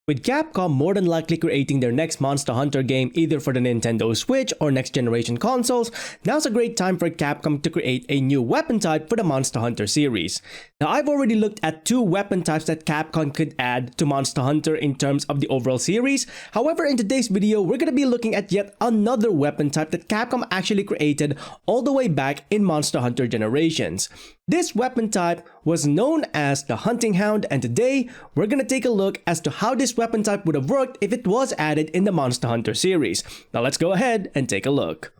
With Capcom more than likely creating their next Monster Hunter game either for the Nintendo Switch or next generation consoles, now's a great time for Capcom to create a new weapon type for the Monster Hunter series. Now I've already looked at two weapon types that Capcom could add to Monster Hunter in terms of the overall series. However, in today's video, we're going to be looking at yet another weapon type that Capcom actually created all the way back in Monster Hunter Generations. This weapon type was known as the Hunting Hound, and today we're going to take a look as to how this weapon type would have worked if it was added in the Monster Hunter series. Now let's go ahead and take a look.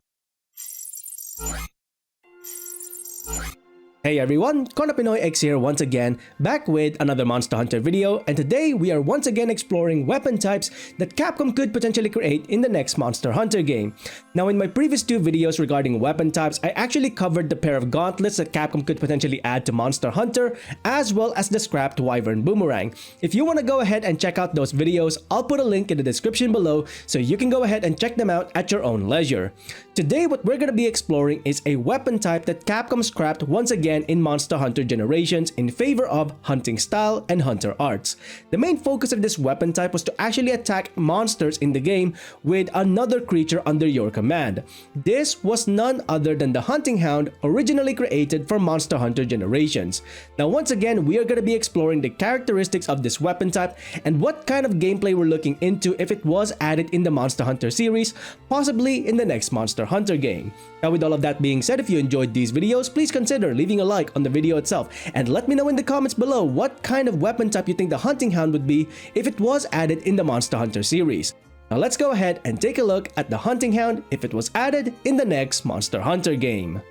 Hey everyone, Pinoy X here once again, back with another Monster Hunter video, and today we are once again exploring weapon types that Capcom could potentially create in the next Monster Hunter game. Now in my previous two videos regarding weapon types, I actually covered the pair of gauntlets that Capcom could potentially add to Monster Hunter, as well as the scrapped Wyvern Boomerang. If you want to go ahead and check out those videos, I'll put a link in the description below so you can go ahead and check them out at your own leisure. Today what we're going to be exploring is a weapon type that Capcom scrapped once again in Monster Hunter Generations in favor of hunting style and hunter arts. The main focus of this weapon type was to actually attack monsters in the game with another creature under your command. This was none other than the Hunting Hound, originally created for Monster Hunter Generations. Now once again, we are going to be exploring the characteristics of this weapon type and what kind of gameplay we're looking into if it was added in the Monster Hunter series, possibly in the next Monster Hunter game. Now with all of that being said, if you enjoyed these videos, please consider leaving a like on the video itself and let me know in the comments below what kind of weapon type you think the Hunting Hound would be if it was added in the Monster Hunter series. Now let's go ahead and take a look at the Hunting Hound if it was added in the next Monster Hunter game.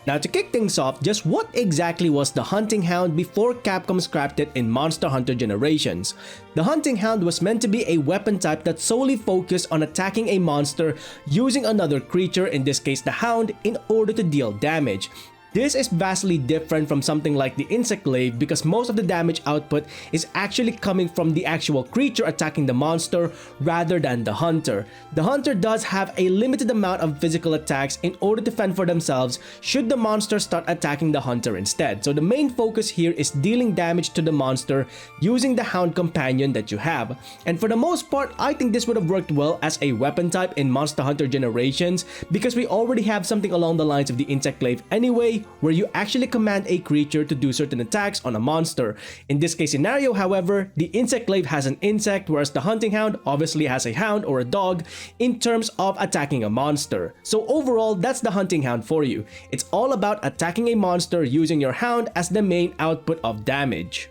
Now to kick things off, just what exactly was the Hunting Hound before Capcom scrapped it in Monster Hunter Generations? The Hunting Hound was meant to be a weapon type that solely focused on attacking a monster using another creature, in this case the Hound, in order to deal damage. This is vastly different from something like the Insect Glaive because most of the damage output is actually coming from the actual creature attacking the monster rather than the hunter. The hunter does have a limited amount of physical attacks in order to fend for themselves should the monster start attacking the hunter instead. So the main focus here is dealing damage to the monster using the Hound companion that you have. And for the most part, I think this would have worked well as a weapon type in Monster Hunter Generations because we already have something along the lines of the Insect Glaive anyway, where you actually command a creature to do certain attacks on a monster. In this case scenario, however, the Insect Glaive has an insect, whereas the Hunting Hound obviously has a hound or a dog in terms of attacking a monster. So overall, that's the Hunting Hound for you. It's all about attacking a monster using your hound as the main output of damage.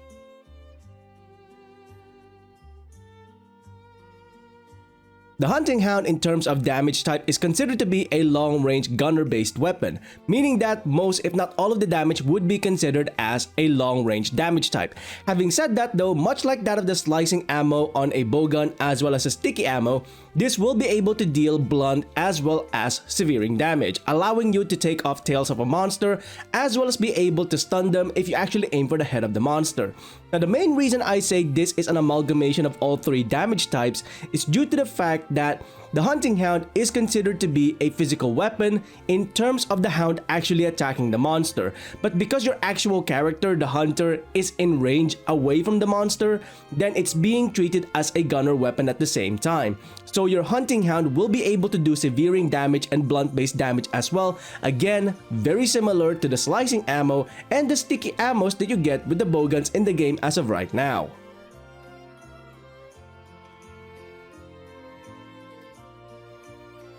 The Hunting Hound in terms of damage type is considered to be a long-range gunner-based weapon, meaning that most if not all of the damage would be considered as a long-range damage type. Having said that though, much like that of the slicing ammo on a bowgun as well as a sticky ammo, this will be able to deal blunt as well as severing damage, allowing you to take off tails of a monster as well as be able to stun them if you actually aim for the head of the monster. Now the main reason I say this is an amalgamation of all three damage types is due to the fact that the Hunting Hound is considered to be a physical weapon in terms of the Hound actually attacking the monster. But because your actual character, the hunter, is in range away from the monster, then it's being treated as a gunner weapon at the same time. So your Hunting Hound will be able to do severing damage and blunt based damage as well. Again, very similar to the slicing ammo and the sticky ammos that you get with the bowguns in the game as of right now.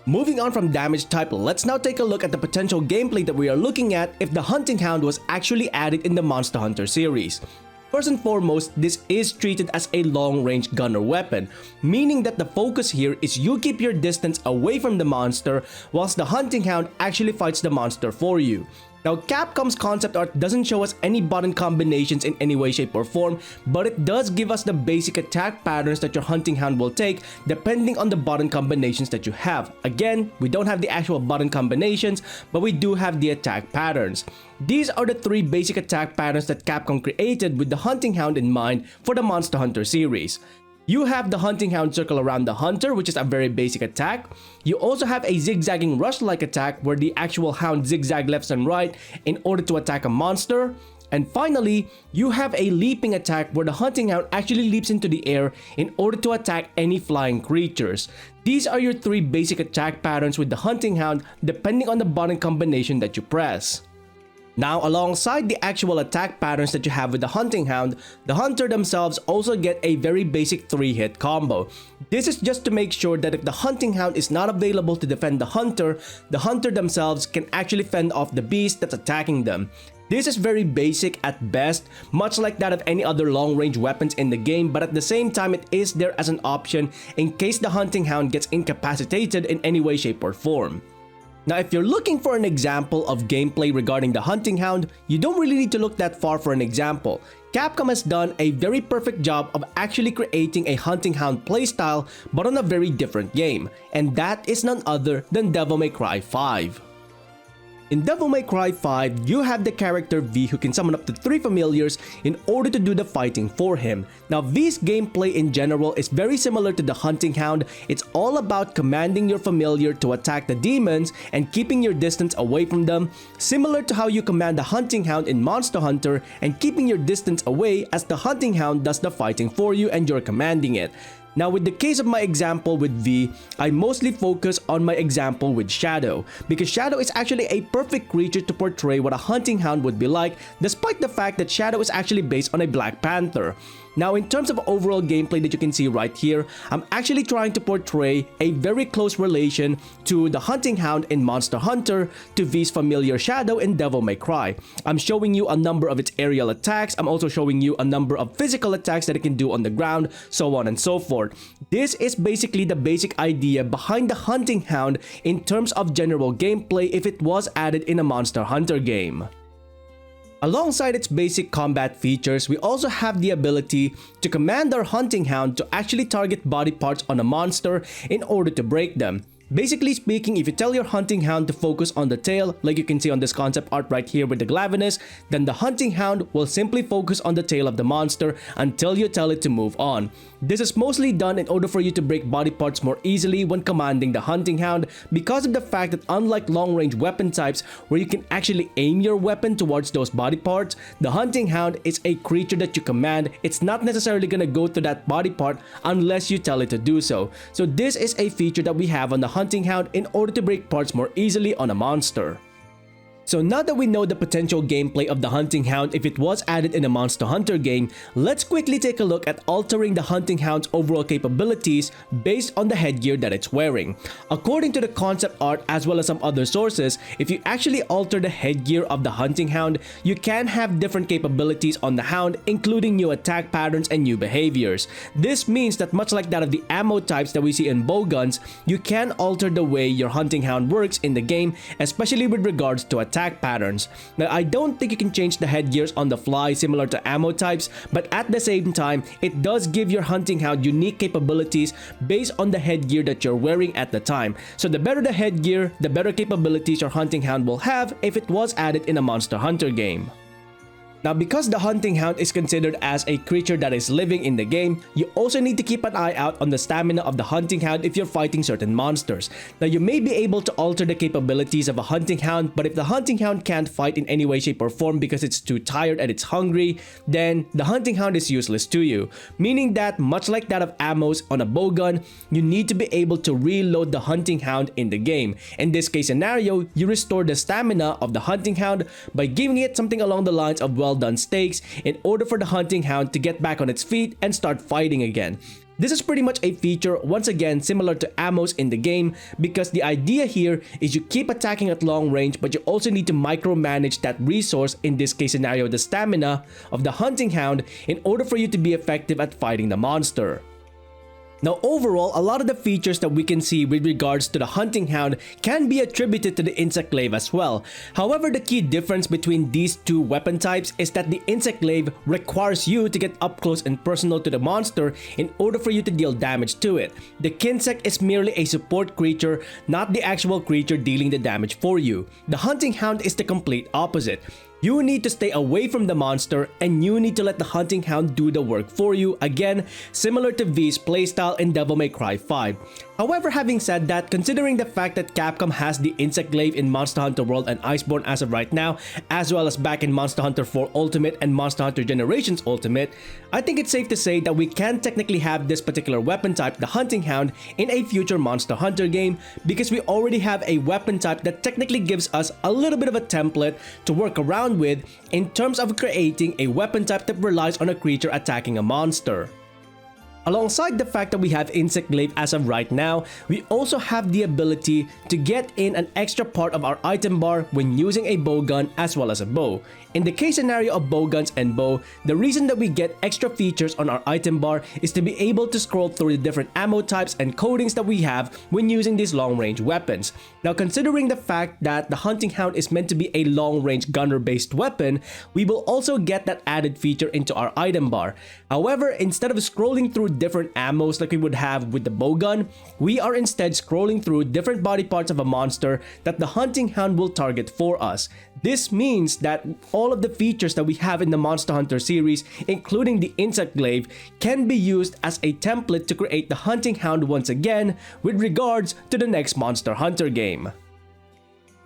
Moving on from damage type, let's now take a look at the potential gameplay that we are looking at if the Hunting Hound was actually added in the Monster Hunter series. First and foremost, this is treated as a long-range gunner weapon, meaning that the focus here is you keep your distance away from the monster whilst the Hunting Hound actually fights the monster for you. Now Capcom's concept art doesn't show us any button combinations in any way, shape or form, but it does give us the basic attack patterns that your Hunting Hound will take depending on the button combinations that you have. Again, we don't have the actual button combinations, but we do have the attack patterns. These are the three basic attack patterns that Capcom created with the Hunting Hound in mind for the Monster Hunter series. You have the Hunting Hound circle around the hunter, which is a very basic attack. You also have a zigzagging rush-like attack where the actual hound zigzag left and right in order to attack a monster. And finally, you have a leaping attack where the Hunting Hound actually leaps into the air in order to attack any flying creatures. These are your 3 basic attack patterns with the Hunting Hound depending on the button combination that you press. Now, alongside the actual attack patterns that you have with the Hunting Hound, the hunter themselves also get a very basic 3-hit combo. This is just to make sure that if the Hunting Hound is not available to defend the hunter themselves can actually fend off the beast that's attacking them. This is very basic at best, much like that of any other long-range weapons in the game, but at the same time it is there as an option in case the Hunting Hound gets incapacitated in any way, shape, or form. Now, if you're looking for an example of gameplay regarding the Hunting Hound, you don't really need to look that far for an example. Capcom has done a very perfect job of actually creating a Hunting Hound playstyle, but on a very different game, and that is none other than Devil May Cry 5. In Devil May Cry 5, you have the character V who can summon up to 3 familiars in order to do the fighting for him. Now, V's gameplay in general is very similar to the Hunting Hound. It's all about commanding your familiar to attack the demons and keeping your distance away from them, similar to how you command the Hunting Hound in Monster Hunter and keeping your distance away as the Hunting Hound does the fighting for you and you're commanding it. Now, with the case of my example with V, I mostly focus on my example with Shadow, because Shadow is actually a perfect creature to portray what a Hunting Hound would be like, despite the fact that Shadow is actually based on a Black Panther. Now, in terms of overall gameplay that you can see right here, I'm actually trying to portray a very close relation to the Hunting Hound in Monster Hunter to V's familiar Shadow in Devil May Cry. I'm showing you a number of its aerial attacks, I'm also showing you a number of physical attacks that it can do on the ground, so on and so forth. This is basically the basic idea behind the Hunting Hound in terms of general gameplay if it was added in a Monster Hunter game. Alongside its basic combat features, we also have the ability to command our Hunting Hound to actually target body parts on a monster in order to break them. Basically speaking, if you tell your Hunting Hound to focus on the tail, like you can see on this concept art right here with the Glavenus, then the Hunting Hound will simply focus on the tail of the monster until you tell it to move on. This is mostly done in order for you to break body parts more easily when commanding the Hunting Hound because of the fact that unlike long-range weapon types where you can actually aim your weapon towards those body parts, the Hunting Hound is a creature that you command. It's not necessarily gonna go to that body part unless you tell it to do so. So this is a feature that we have on the Hunting Hound in order to break parts more easily on a monster. So now that we know the potential gameplay of the Hunting Hound if it was added in a Monster Hunter game, let's quickly take a look at altering the Hunting Hound's overall capabilities based on the headgear that it's wearing. According to the concept art as well as some other sources, if you actually alter the headgear of the Hunting Hound, you can have different capabilities on the Hound, including new attack patterns and new behaviors. This means that much like that of the ammo types that we see in bowguns, you can alter the way your Hunting Hound works in the game, especially with regards to attack patterns. Now, I don't think you can change the headgears on the fly similar to ammo types, but at the same time, it does give your Hunting Hound unique capabilities based on the headgear that you're wearing at the time. So the better the headgear, the better capabilities your Hunting Hound will have if it was added in a Monster Hunter game. Now, because the Hunting Hound is considered as a creature that is living in the game, you also need to keep an eye out on the stamina of the Hunting Hound if you're fighting certain monsters. Now, you may be able to alter the capabilities of a Hunting Hound, but if the Hunting Hound can't fight in any way, shape, or form because it's too tired and it's hungry, then the Hunting Hound is useless to you. Meaning that, much like that of ammos on a bowgun, you need to be able to reload the Hunting Hound in the game. In this case scenario, you restore the stamina of the Hunting Hound by giving it something along the lines of well-done stakes in order for the Hunting Hound to get back on its feet and start fighting again. This is pretty much a feature, once again, similar to ammos in the game, because the idea here is you keep attacking at long range, but you also need to micromanage that resource, in this case scenario the stamina of the Hunting Hound, in order for you to be effective at fighting the monster. Now, overall, a lot of the features that we can see with regards to the Hunting Hound can be attributed to the Insect Glaive as well. However, the key difference between these two weapon types is that the Insect Glaive requires you to get up close and personal to the monster in order for you to deal damage to it. The Kinsect is merely a support creature, not the actual creature dealing the damage for you. The Hunting Hound is the complete opposite. You need to stay away from the monster and you need to let the Hunting Hound do the work for you, again, similar to V's playstyle in Devil May Cry 5. However, having said that, considering the fact that Capcom has the Insect Glaive in Monster Hunter World and Iceborne as of right now, as well as back in Monster Hunter 4 Ultimate and Monster Hunter Generations Ultimate, I think it's safe to say that we can technically have this particular weapon type, the Hunting Hound, in a future Monster Hunter game because we already have a weapon type that technically gives us a little bit of a template to work around with in terms of creating a weapon type that relies on a creature attacking a monster. Alongside the fact that we have Insect Glaive as of right now, we also have the ability to get in an extra part of our item bar when using a bow gun as well as a bow. In the case scenario of bow guns and bow, the reason that we get extra features on our item bar is to be able to scroll through the different ammo types and coatings that we have when using these long-range weapons. Now, considering the fact that the Hunting Hound is meant to be a long-range gunner-based weapon, we will also get that added feature into our item bar. However, instead of scrolling through different ammos like we would have with the bow gun, we are instead scrolling through different body parts of a monster that the Hunting Hound will target for us. This means that all of the features that we have in the Monster Hunter series, including the Insect Glaive, can be used as a template to create the Hunting Hound once again with regards to the next Monster Hunter game.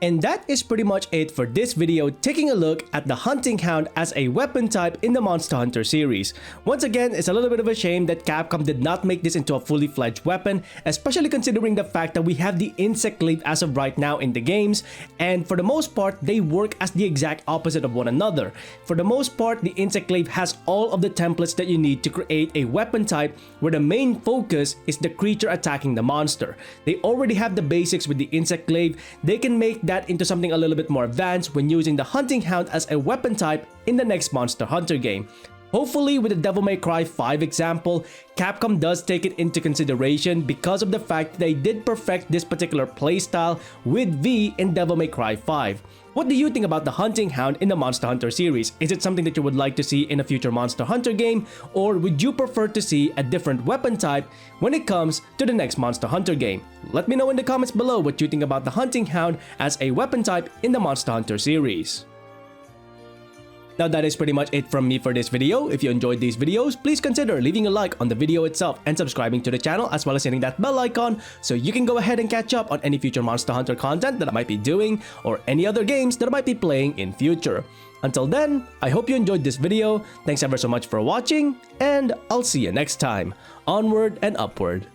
And that is pretty much it for this video, taking a look at the Hunting Hound as a weapon type in the Monster Hunter series. Once again, it's a little bit of a shame that Capcom did not make this into a fully fledged weapon, especially considering the fact that we have the Insect Glaive as of right now in the games, and for the most part, they work as the exact opposite of one another. For the most part, the Insect Glaive has all of the templates that you need to create a weapon type where the main focus is the creature attacking the monster. They already have the basics with the Insect Glaive. They can make that into something a little bit more advanced when using the Hunting Hound as a weapon type in the next Monster Hunter game. Hopefully, with the Devil May Cry 5 example, Capcom does take it into consideration because of the fact that they did perfect this particular playstyle with V in Devil May Cry 5. What do you think about the Hunting Hound in the Monster Hunter series? Is it something that you would like to see in a future Monster Hunter game, or would you prefer to see a different weapon type when it comes to the next Monster Hunter game? Let me know in the comments below what you think about the Hunting Hound as a weapon type in the Monster Hunter series. Now that is pretty much it from me for this video. If you enjoyed these videos, please consider leaving a like on the video itself and subscribing to the channel, as well as hitting that bell icon so you can go ahead and catch up on any future Monster Hunter content that I might be doing or any other games that I might be playing in future. Until then, I hope you enjoyed this video. Thanks ever so much for watching, and I'll see you next time. Onward and upward.